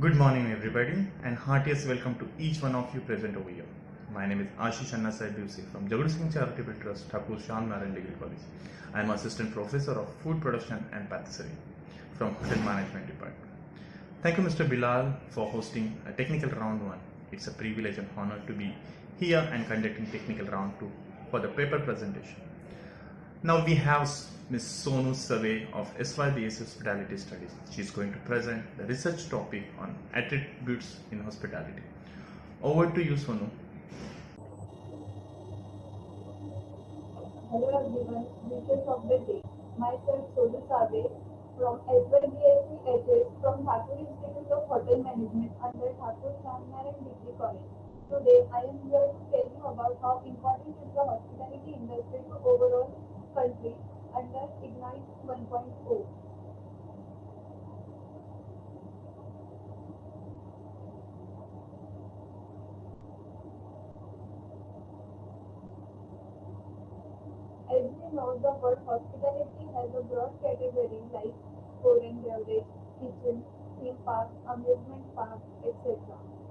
Good morning, everybody, and heartiest welcome to each one of you present over here. My name is Ashish Anna Saibuse from Jagadu Singh Charitable Trust, Thakur Shyam Narayan Degree College. I am Assistant Professor of Food Production and Patisserie from Hotel Management Department. Thank you, Mr. Bilal, for hosting a technical round one. It's a privilege and honor to be here and conducting technical round two for the paper presentation. Now we have Ms. Sonu Save of SYBS Hospitality Studies. She is going to present the research topic on attributes in hospitality. Over to you, Sonu. Hello everyone, wishes of the day. Myself Sonu Save from SYBSEHS from Thakur Institute of Hotel Management under Thakur Shyamnaran Degree College. Today I am here to tell you about how important is the hospitality industry to overall country under Ignite 1.0. As we know, the word hospitality has a broad category like food and beverage, kitchen, theme park, amusement park, etc.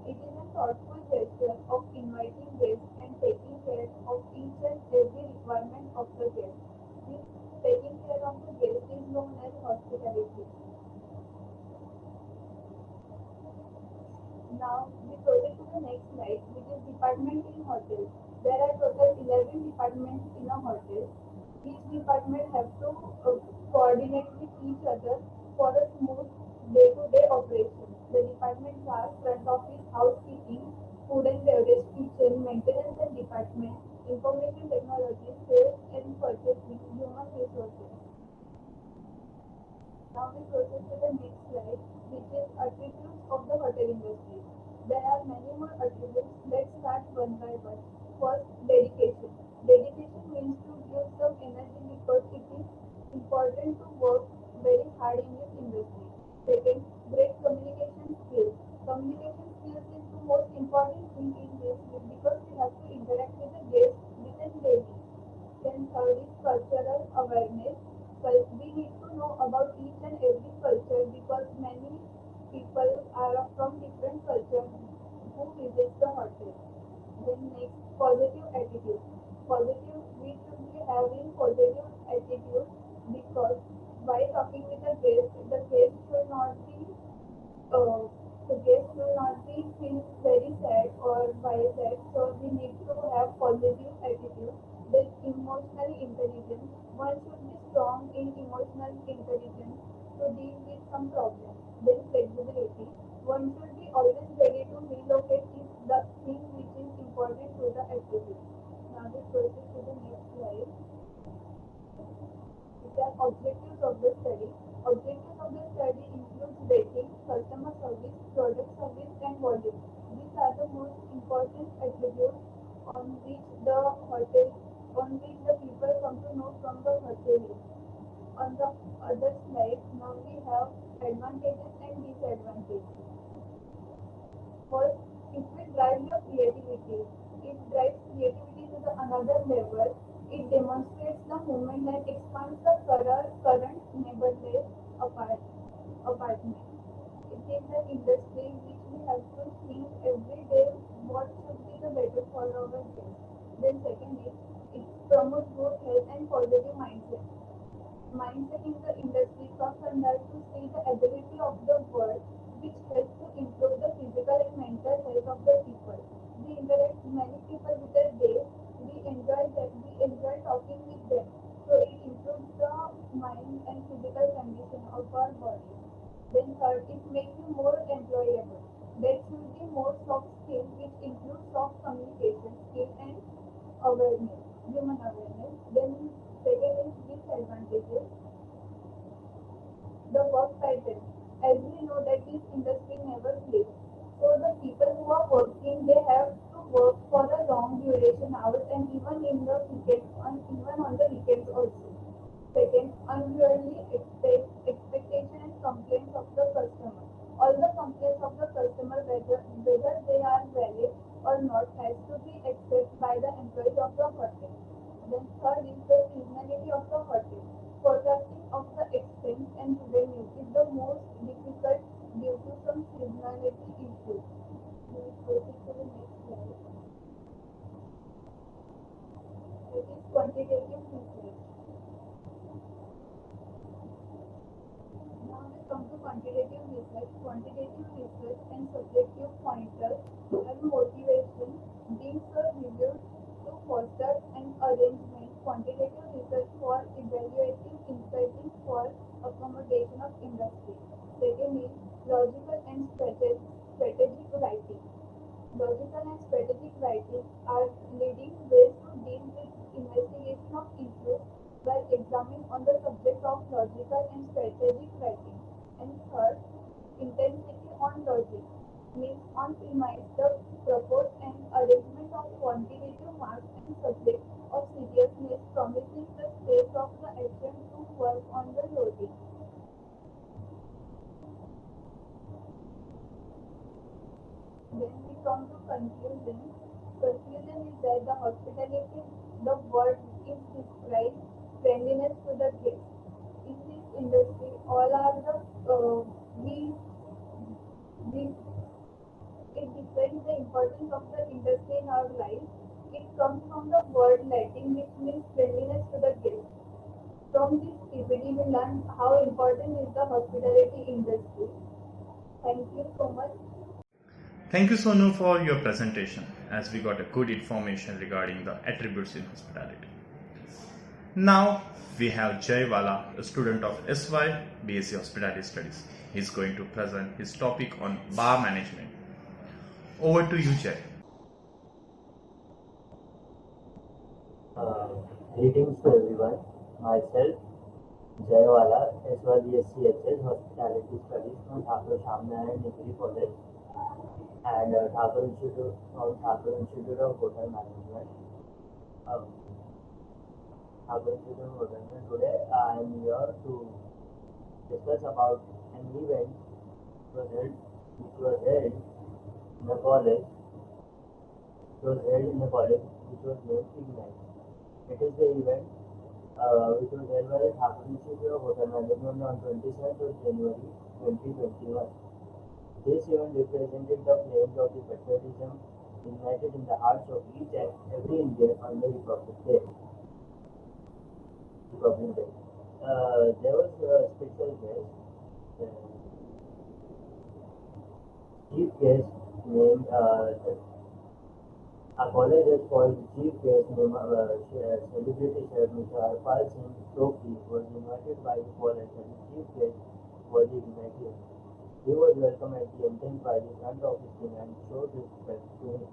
It is a thoughtful gesture of inviting guests and taking care of each and every requirement of the guest. This taking care of the guest is known as hospitality. Now we proceed to the next slide, which is department in hotel. There are total 11 departments in a hotel. Each department have to coordinate with each other for a smooth day-to-day operation. The departments are front office, housekeeping, food and beverage, kitchen, maintenance and department, information technology, sales and purchasing, human resources. Now we proceed to the next slide, which is attributes of the hotel industry. There are many more attributes. Let's start one by one. First, dedication. Dedication means to give some energy because it is important to work very hard in this industry. Second, great communication skills. Communication skills is the most important thing in this because we have to interact with the guests within daily. Then third is cultural awareness. We need to know about each and every culture because many people are from different cultures who visit the hotel. Then next, positive attitude. Positive, we should be having positive attitude because while talking with the guest should not be uh, the guest will not be feel very sad or while that. So we need to have positive attitude. Then emotionally intelligent. One should be strong in emotional intelligence to deal with some problem. Then flexibility. One should be always ready to relocate if the thing which is important to the activity. Now we proceed to the next slide. Which are objectives of the study. Objectives of the study include rating, customer service, product service, and volume. These are the most important attributes on which the people come to know from the hotel. On the other slide, now we have advantages and disadvantages. First, it will drive your creativity. It drives creativity to the another level. It demonstrates the movement and expands the current neighborhood apartment. It is an industry which we have to think every day what should be the better for our guests. Then second is it promotes good health and positive mindset. Mindset in the industry comes under to see the ability of the world which helps to improve the physical and mental health of the people. We interact many people with their day. We enjoy talking with them. So it improves the mind and physical condition of our body. Then third, it makes you more employable. There should be more soft skills which include soft communication skill and awareness, human awareness. Then second is disadvantages. The work pattern. As we know that this industry never sleeps. So the people who are working, they have to work for a long duration hours and even in the weekends, and even on the weekends also. Second, unduly expectation and complaints of the customer. All the complaints of the customer, whether they are valid or not, has to be accepted by the employees of the hotel. Then third is the seasonality of the hotel. Forecasting of the expense and revenue is the most difficult due to some seasonality hospitality issues. We'll proceed to the next slide. It is quantitative research. Now we come to quantitative research. Quantitative research and subjective pointers and motivation deems are reviewed to foster an arrangement. Quantitative research for evaluating inciting for accommodation of industry. Second is logical and strategic writing. Logical and strategic writing are leading ways to deal with investigation of issues while examining on the subject of logical and strategic writing. And third, intensity on logic means on premise the proposed and arrangement of quantitative marks and subject of seriousness, promising the space of the action to work on the logic. Then we come to conclusion. Conclusion is that the hospitality, the word is described friendliness to the guest. In this industry, all are the we it depends the importance of the industry in our life. It comes from the word Latin, which means friendliness to the guest. From this PPT, we learn how important is the hospitality industry. Thank you so much. Thank you, Sonu, for your presentation, as we got a good information regarding the attributes in hospitality. Now we have Jay Wala, a student of SY BSc Hospitality Studies. He is going to present his topic on bar management. Over to you, Jay. Greetings to everyone. Myself, Jayawala, SYBSCHS Hospitality Studies from Thakur Shamnaran Degree College and Thakur Institute of Hotel Management. Thakur Institute of Hotel Management. Today I am here to discuss about an event which was held in the college. Which was named Ignite. It is the event which was held by the Thakur Institute of Hotel Management on 27th of January 2021. This event represented the flames of the patriotism ignited in the hearts of each and every Indian on the Republic Day. There was a special guest, chief guest named our college has called chief guest named celebrity chef Mr. Harpal Singh Toki was invited by the college as the chief guest for the Ignite. He was welcomed at the entrance by the front office team and showed respect to him.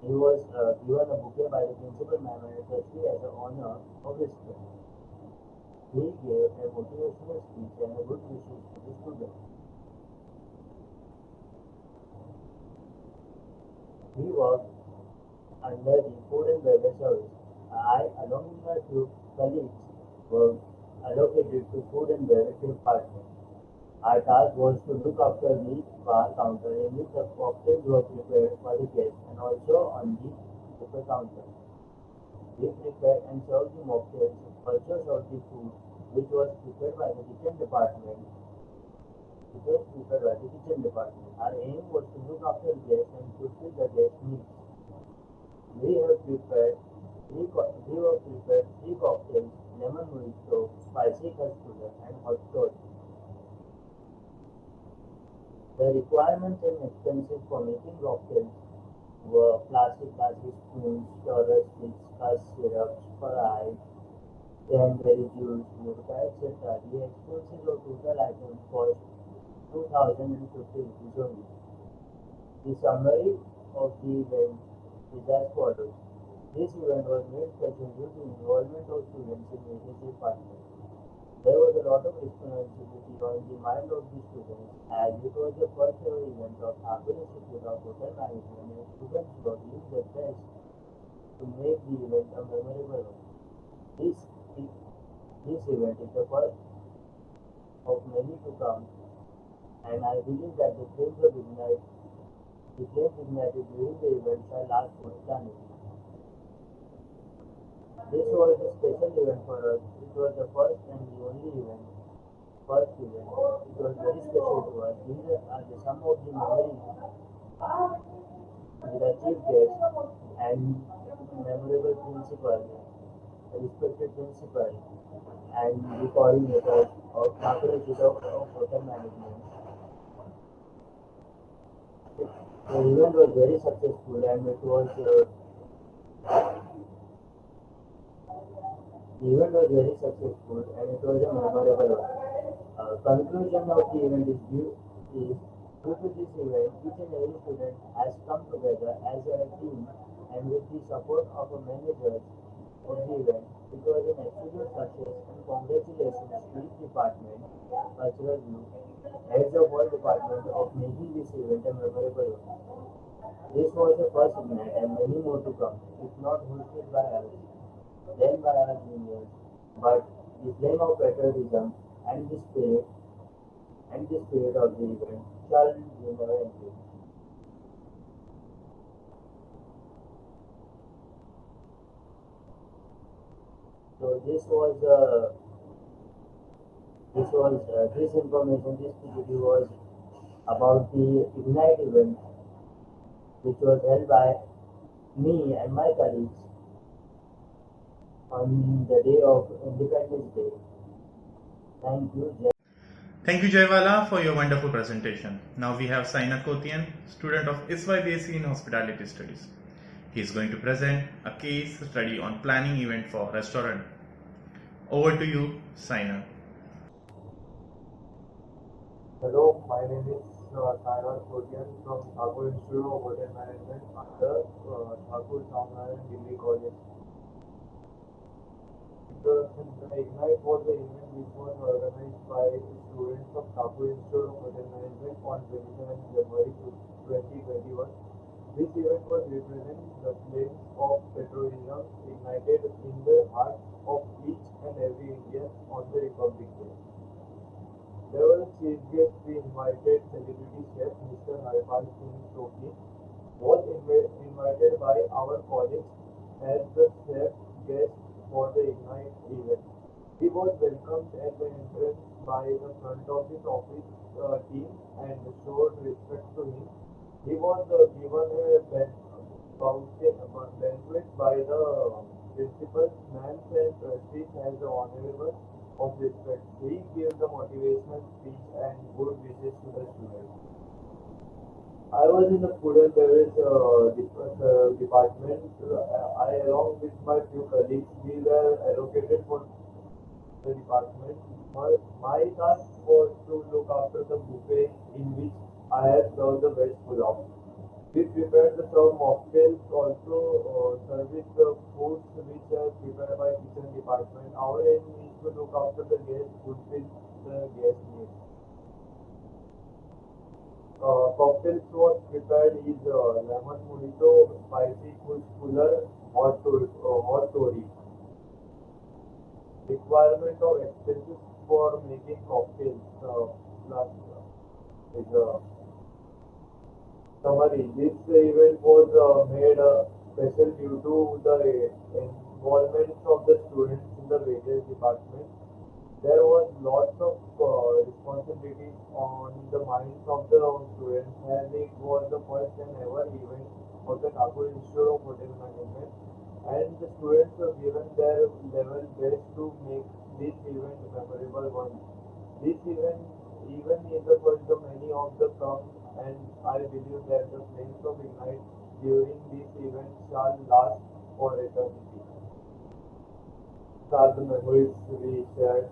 He was given a bouquet by the principal ma'am and especially as an honor of respect. He gave a motivational speech and a good wishes to the students. He worked under the food and beverage service. I, along with my few colleagues, were allocated to food and beverage department. Our task was to look after the bar counter in which the cocktails were prepared for the guests and also on the buffet counter. We prepared and served the mocktails, also served the food which was prepared by the kitchen department. Our aim was to look after the guests and fulfill the guest needs. We were prepared three cocktails, lemon mojito, spicy custard, and hot sauce. The requirements and expenses for making cocktails were plastic spoons, sugar sticks, custard syrups, fries, cranberry juice, vodka, etc. The expenses of total items cost 2,050 rupees only. The summary of the event is as follows. This event was made special due to involvement of students in various departments. There was a lot of responsibility on the mind of the students as it was the first ever event of Thakur Institute of Hotel Management and students were doing their best to make the event a memorable one. This event is the first of many to come, and I believe that the flames ignited during the event shall last for eternity. This was a special event for us. It was the first and the only event first event. It was very special to us. These are some of the memories with our chief guest and memorable principal, respected principal, and the coordinator of Thakur Institute of Hotel Management. The event was very successful and it was a memorable one. Conclusion of the event is due to this event, each and every student has come together as a team and with the support of a manager of the event, it was an absolute success and congratulations to each department, cultural group, heads of all departments of making this event a memorable one. This was the first Ignite and many more to come, if not hosted by us, then by our juniors, but the flame of patriotism and the spirit of the event shall be never ending. So this information, this PPT was about the Ignite event, which was held by me and my colleagues on the day of Independence Day. Thank you. Thank you, Jaiwala, for your wonderful presentation. Now we have Saina Kotian, student of SYBSc in Hospitality Studies. He is going to present a case study on planning event for restaurant. Over to you, Saina. Hello, my name is Saina Kotian from Thakur Institute of Hotel Management under Thakur Shamnaran Degree College. The Ignite was the event which was organized by students of Thakur Institute of Hotel Management on 27 January 2021. This event was representing the flames of patriotism ignited in the hearts of each and every Indian on the Republic Day. There was a chief guest. We invited celebrity chef Mr. Harpal Singh Sohi was invited by our college as the chef guest for the Ignite event. He was welcomed at the entrance by the front office team and showed respect to him. He was given a banquet by the principal, mans and trustees as the honorable of respect. He gave the motivational speech and good wishes to the students. I was in the food and beverage department. I, along with my few colleagues, we were allocated for the department. My task was to look after the buffet in which I had served the veg pulao. We prepared the serve mocktails, also service the foods which are prepared by kitchen department. Our aim is to look after the guests, fulfill the guest needs. Cocktails was prepared is lemon mojito, spicy kush cooler, hot toddy. Requirement of expenses for making cocktails is summary. This event was made special due to the involvement of the students in the various departments. There was lots of responsibilities on the minds of the students, and it was the first and ever event of the Thakur Institute of Hotel Management, and the students were given their level best to make this event memorable one. This event even is the first of many of the come, and I believe that the flames of Ignite during this event shall last for eternity. These are the memories we shared.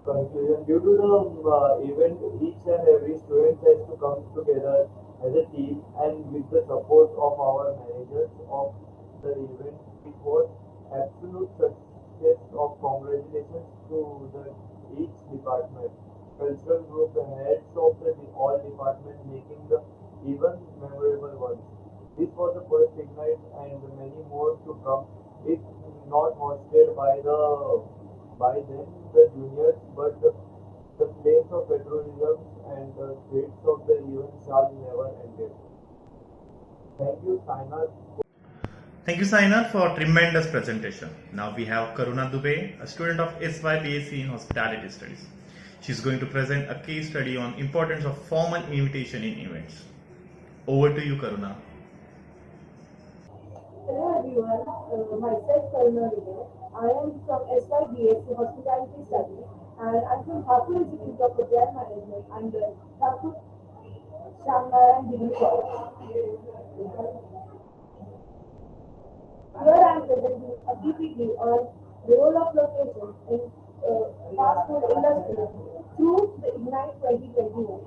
Conclusion. Due to the event, each and every student has to come together as a team, and with the support of our managers of the event, it was absolute success of congratulations to each department, cultural group, the heads of all departments, making the even memorable ones. This was the first Ignite, and many more to come. If not hosted by them, the juniors, but the flames of patriotism and the spirits of the event shall never end. Thank you, Saina. Thank you, Saina, for tremendous presentation. Now we have Karuna Dubey, a student of SYBSc in Hospitality Studies. She's going to present a case study on importance of formal invitation in events. Over to you, Karuna. Hello everyone, myself Karuna Vijay. I am from SYBSc Hospitality Studies and I'm from Thakur Institute of Hotel Management under Thakur Shamnaran Degree College. Here I am presenting a PPT on the role of location in fast food industry through the Ignite 2021.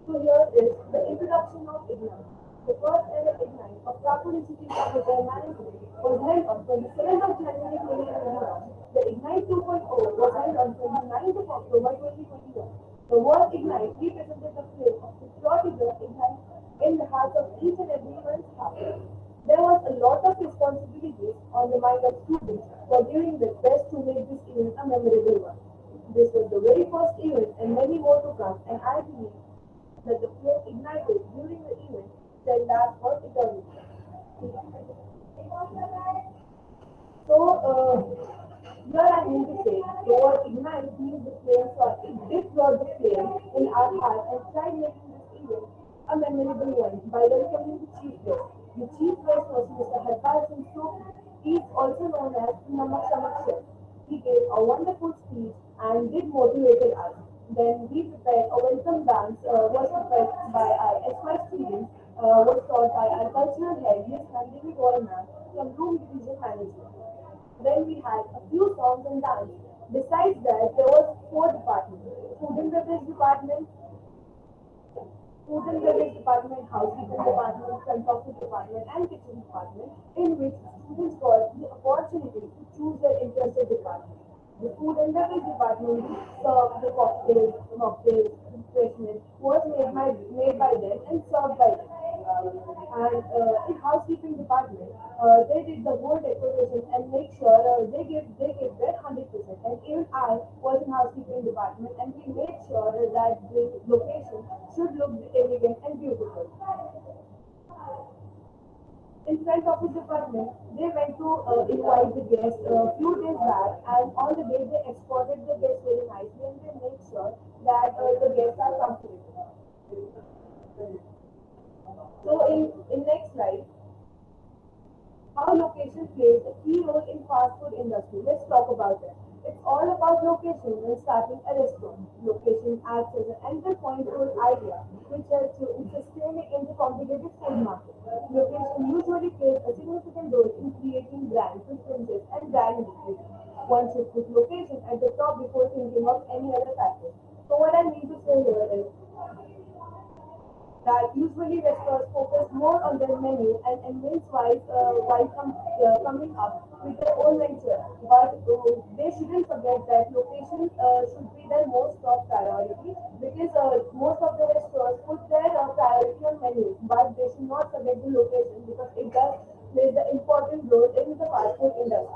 So here is the introduction of Ignite. The first ever Ignite of Thakur Institute of Hotel Management was held on 27th of January 2021. The Ignite 2.0 was held on 29th of October 2021. The word Ignite represented the flame of patriotism in the hearts of each and everyone's heart. There was a lot of responsibilities on the mind of students for doing their best to make this event a memorable one. This was the very first event and many more to come, and I believe that the flame ignited during the event shall last for eternity. So, here I mean to say, the word ignite means the flame, so it did brought the flame in our heart and tried making this event a memorable one by welcoming the chief guest. The chief guest was Mr. Harpal Singh Sohi. He is also known as Namak Samak Chef. He gave a wonderful speech and did motivated us. Then we prepared a welcome dance, was prepared by our SY students, was taught by our cultural head, Ms. Nandini Goyana, from Room Division Management. Then we had a few songs and dance. Besides that, there was four departments: food and beverage department, housekeeping department, front office department, and kitchen department, in which students got the opportunity to choose their interested department. The food and beverage department served the mocktails, refreshments was made by them and served by them. And in housekeeping department, they did the whole decoration and make sure they gave their 100%. And even I was in housekeeping department, and we made sure that the location should look elegant and beautiful. In front office department, they went to invite the guests a few days back, and on the day they escorted the guests very nicely, and they made sure that the guests are comfortable. So in next slide, how location plays a key role in fast food industry. Let's talk about that. It's all about location when starting a restaurant. Location acts as an entry point to an idea, which helps you in sustaining in the competitive food market. Location usually plays a significant role in creating brand preferences and brand equity. One should put location at the top before thinking of any other factor. So what I mean to say here is that usually restaurants focus more on their menu and ambience while coming up with their own venture. But they shouldn't forget that location should be their most top priority, because most of the restaurants put their priority on menus, but they should not forget the location because it does play the important role in the fast food industry.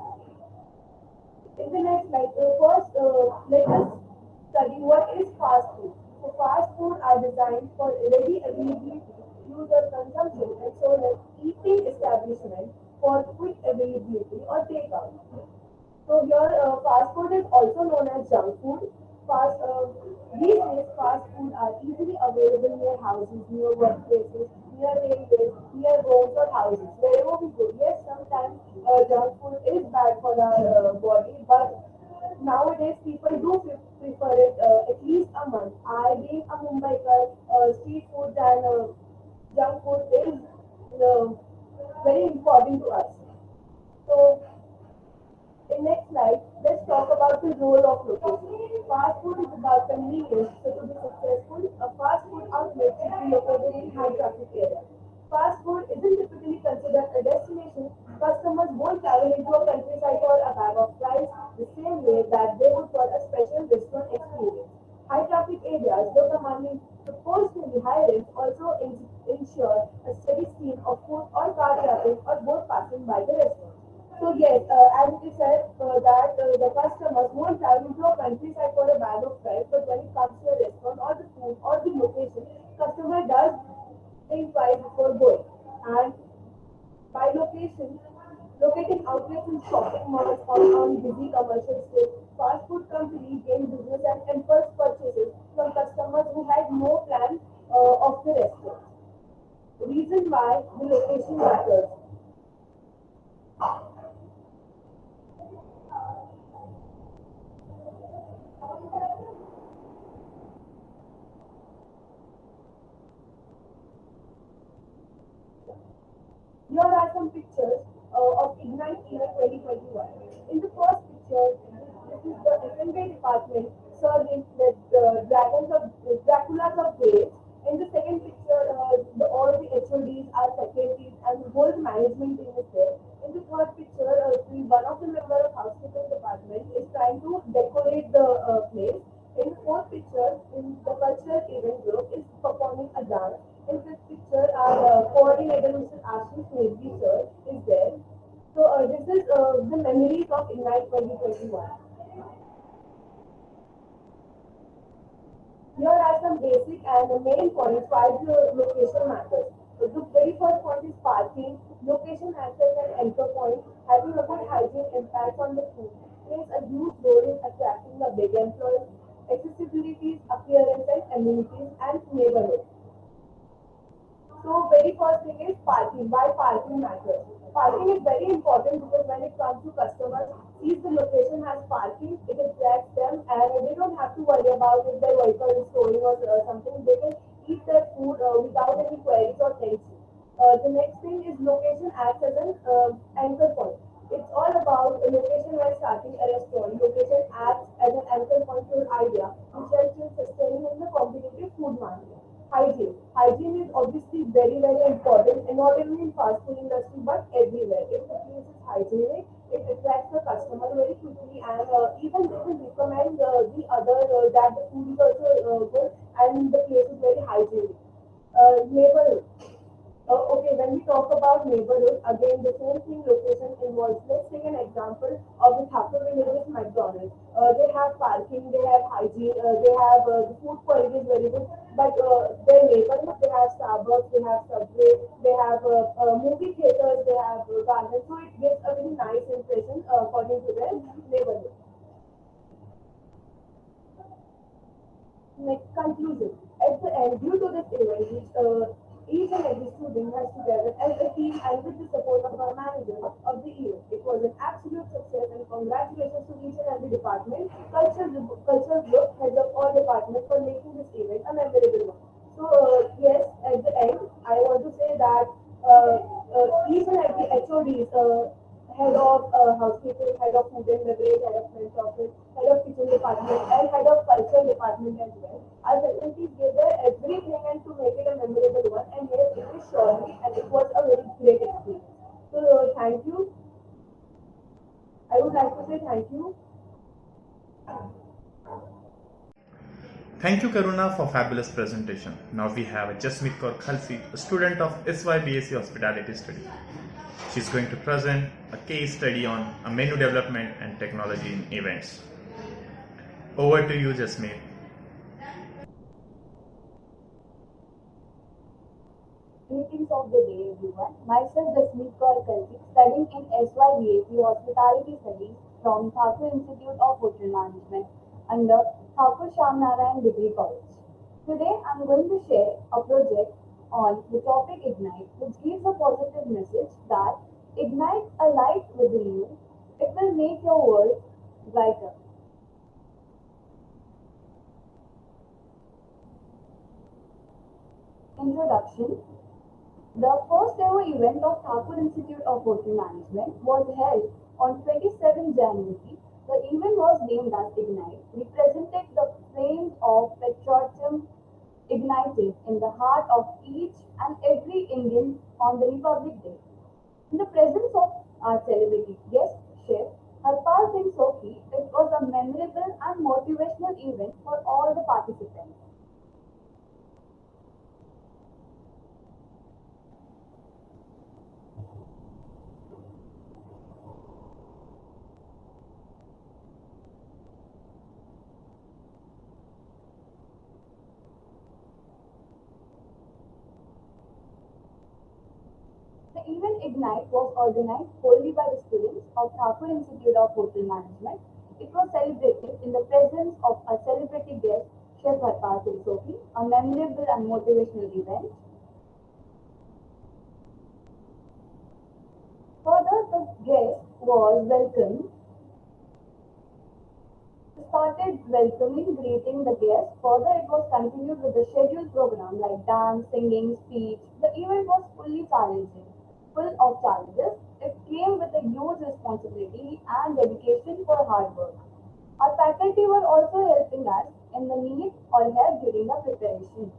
In the next slide, first let us study what is fast food. So fast food are designed for ready availability, user consumption, and so as eating establishment for quick availability or takeout. So here, fast food is also known as junk food. These days, fast food are easily available near houses, near workplaces, near railways, near homes or houses, wherever we go. Yes, sometimes junk food is bad for our body, but nowadays people do prefer it at least a month. I, being a Mumbaiker, street food and junk food is very important to us. So, in next slide, let's talk about the role of location. Fast food is about convenience, so to be successful, a fast food outlet should be located in high traffic areas. Fast food isn't typically considered a destination. Customers won't travel into a countryside for a bag of rice the same way that they would for a special restaurant experience. High traffic areas, though commanding proportionally high rents, also ensure a steady stream of food or car traffic or both passing by the restaurant. So yes, as it is said that the customers won't travel to a countryside for a bag of rice, but when it comes to a restaurant or the food or the location, customer does think twice before going. And by location, locating outlets in shopping malls or on busy impulse purchases from customers who had no plan of the restaurant. Reason why the location matters. Here are some pictures of Ignite Event 2021. In the first picture, this is the F&B department serving the Draculas of Graves. In the second picture, all the HODs are secretaries and the whole management team is there. In the third picture, one of the member of housekeeping department is trying to decorate the place. In the fourth picture, in the cultural event group is performing a dance. In this picture, our coordinator, Mr. Ashish Medvi sir, is there. So this is the memories of Ignite 2021. Here are some basic and the main points why the location matters. So the very first point is parking. Location acts as an anchor point, having a good hygiene impact on the food plays a huge role in attracting the big employees, accessibility, appearance and amenities, and neighborhood. So very first thing is parking. Why parking matters? Parking is very important because when it comes to customers, if the location has parking, it attracts them and they don't have to worry about if their vehicle is storing or something. They can eat their food without any queries or tension. The next thing is location acts as an anchor point. It's all about a location when starting a restaurant. Location acts as an anchor point to your idea, which helps in sustaining in the competitive food market. Hygiene. Hygiene is obviously very, very important, and not only in fast food industry but everywhere. If the place is hygienic, it attracts the customer very quickly, and even they will recommend the other that the food is also good and the place is very hygienic. Neighborhood. Okay, when we talk about neighborhood, again the same thing location involves. Let's take an example of the Thakur Villages McDonald's. They have parking, they have hygiene, they have the food quality is very good. But their neighborhood, they have Starbucks, they have Subway, they have movie theaters, they have gardens. So it gives a very nice impression according to their neighborhood. Next conclusion. At the end, due to this event, which each and every student has together as a team and with the support of our manager of the event, it was an absolute success and congratulations to each and every department, cultural group, heads of all departments for making this event a memorable one. So yes, at the end, I want to say that each and every HODs, head of housekeeping, head of food and beverage, head of French office, head of kitchen department, and head of culture department as well. Our faculty gave their everything and to make it a memorable one. And yes, it is surely, and it was a very great experience. So thank you. I would like to say thank you. Thank you, Karuna, for fabulous presentation. Now we have Jasmeet Kaur Khalsi, a student of SYBAC Hospitality Studies. She's going to present a case study on a menu development and technology in events. Over to you, Jasmeet. Greetings of the day, everyone. Myself, Jasmeet Kaur Khalsi, studying in SYBAC Hospitality Studies from Thakur Institute of Hotel Management under Thakur Shyam Narayan Degree College. Today, I'm going to share a project on the topic Ignite, which gives a positive message that ignite a light within you. It will make your world brighter. Introduction. The first ever event of Thakur Institute of Hotel Management was held on 27 January. The event was named as Ignite, represented the flames of patriotism ignited in the heart of each and every Indian on the Republic Day. In the presence of our celebrity guest chef, Harpal Singh Sokhi, it was a memorable and motivational event for all the participants. The event Ignite was organized wholly by the students of Thakur Institute of Hotel Management. it was celebrated in the presence of a celebrity guest, Chef Harpal Singh Sohi, a memorable and motivational event. Further, the guest was welcomed, started welcoming, greeting the guests. Further, it was continued with the scheduled program like dance, singing, speech. The event was fully challenging, full of challenges. It came with a huge responsibility and dedication for hard work. Our faculty were also helping us in the need or help during the preparation.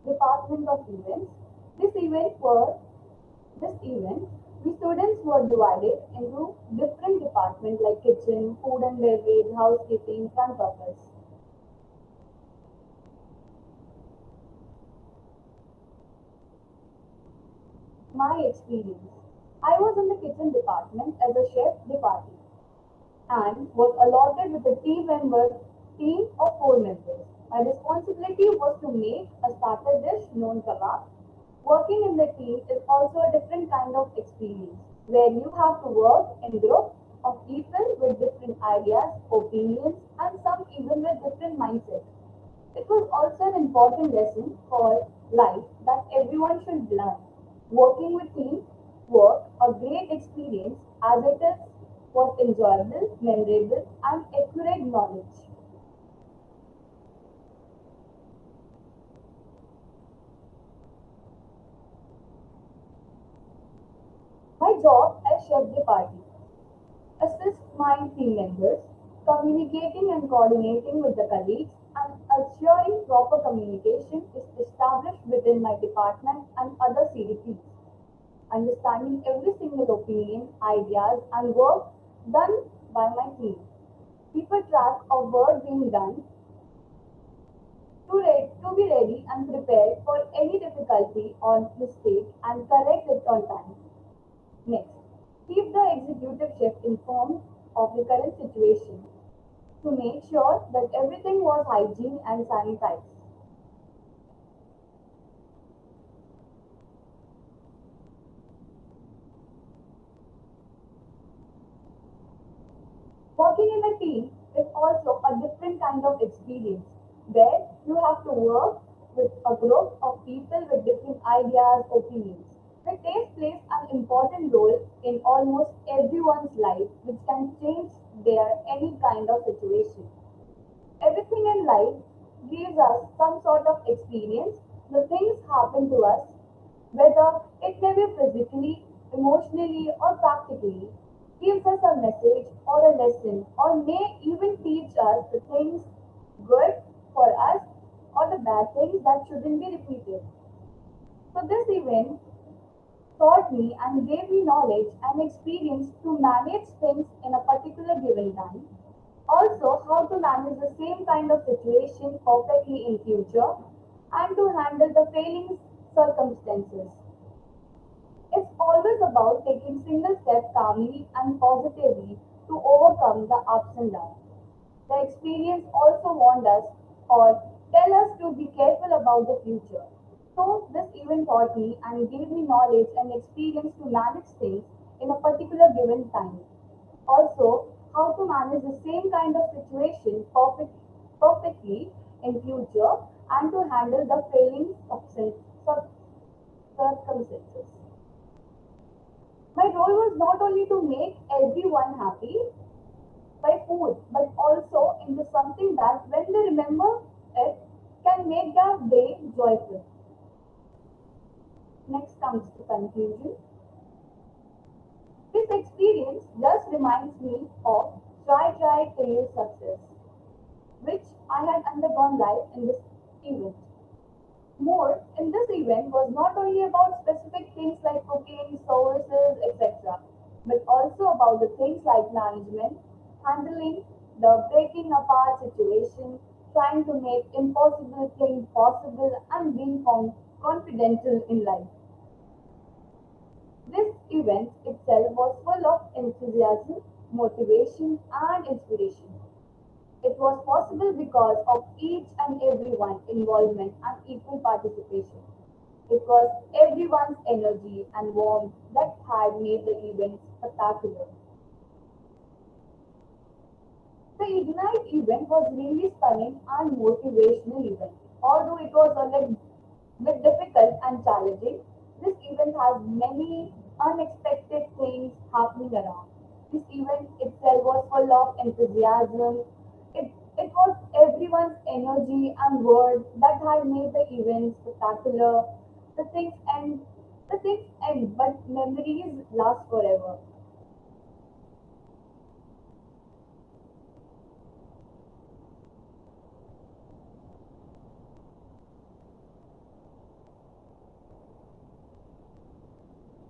Department of Events. This event were this event, we students were divided into different departments like kitchen, food and beverage, housekeeping, front office. My experience. I was in the kitchen department as a chef de partie and was allotted with a team of 4 members. My responsibility was to make a starter dish known kebab. Working in the team is also a different kind of experience where you have to work in group of people with different ideas, opinions, and some even with different mindsets. It was also an important lesson for life that everyone should learn. Working with team work a great experience as it is was enjoyable, memorable, and accurate knowledge. My job as chef de partie assist my team members, communicating and coordinating with the colleagues, and assuring proper communication is established within my department and other CDPs. Understanding every single opinion, ideas, and work done by my team. Keep a track of work being done to be ready and prepared for any difficulty or mistake and correct it on time. Next, keep the executive chef informed of the current situation to make sure that everything was hygiene and sanitized. Working in a team is also a different kind of experience where you have to work with a group of people with different ideas, opinions. The taste plays an important role in almost everyone's life, which can change their any kind of situation. Everything in life gives us some sort of experience. The things happen to us, whether it may be physically, emotionally, or practically, gives us a message or a lesson, or may even teach us the things good for us or the bad things that shouldn't be repeated. So, this event taught me and gave me knowledge and experience to manage things in a particular given time. Also, how to manage the same kind of situation perfectly in future and to handle the failing circumstances. It's always about taking single steps calmly and positively to overcome the ups and downs. The experience also warned us or tell us to be careful about the future. So this event taught me and gave me knowledge and experience to manage things in a particular given time. Also, how to manage the same kind of situation perfectly in future and to handle the failing circumstances. My role was not only to make everyone happy by food, but also into something that when they remember it can make their day joyful. Next comes the conclusion. This experience just reminds me of try till success, which I had undergone live in this event. More in this event was not only about specific things like cooking, services, etc., but also about the things like management, handling the breaking apart situation, trying to make impossible things possible, and being confidential in life. This event itself was full of enthusiasm, motivation, and inspiration. It was possible because of each and everyone involvement and equal participation. It was everyone's energy and warmth that had made the event spectacular. The Ignite event was really stunning and motivational event. Although it was a little bit difficult and challenging, this event has many unexpected things happening around. This event itself was full of enthusiasm. It was everyone's energy and word that had made the event spectacular. The things end, the things end, but memories last forever.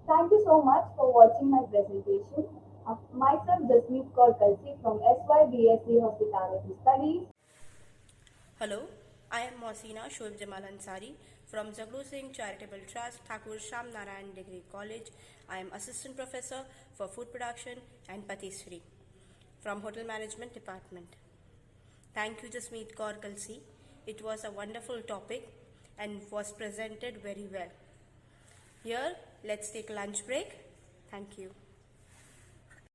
Thank you so much for watching my presentation. Myself, Jasmeet Kaur Kalsi from SYBSc Hospitality Studies. Hello, I am Mohsina Shoaib Jamal Ansari from Jagru Singh Charitable Trust, Thakur Sham Narayan Degree College. I am Assistant Professor for Food Production and Patisserie from Hotel Management Department. Thank you, Jasmeet Kaur Kalsi. It was a wonderful topic and was presented very well. Here, let's take a lunch break. Thank you.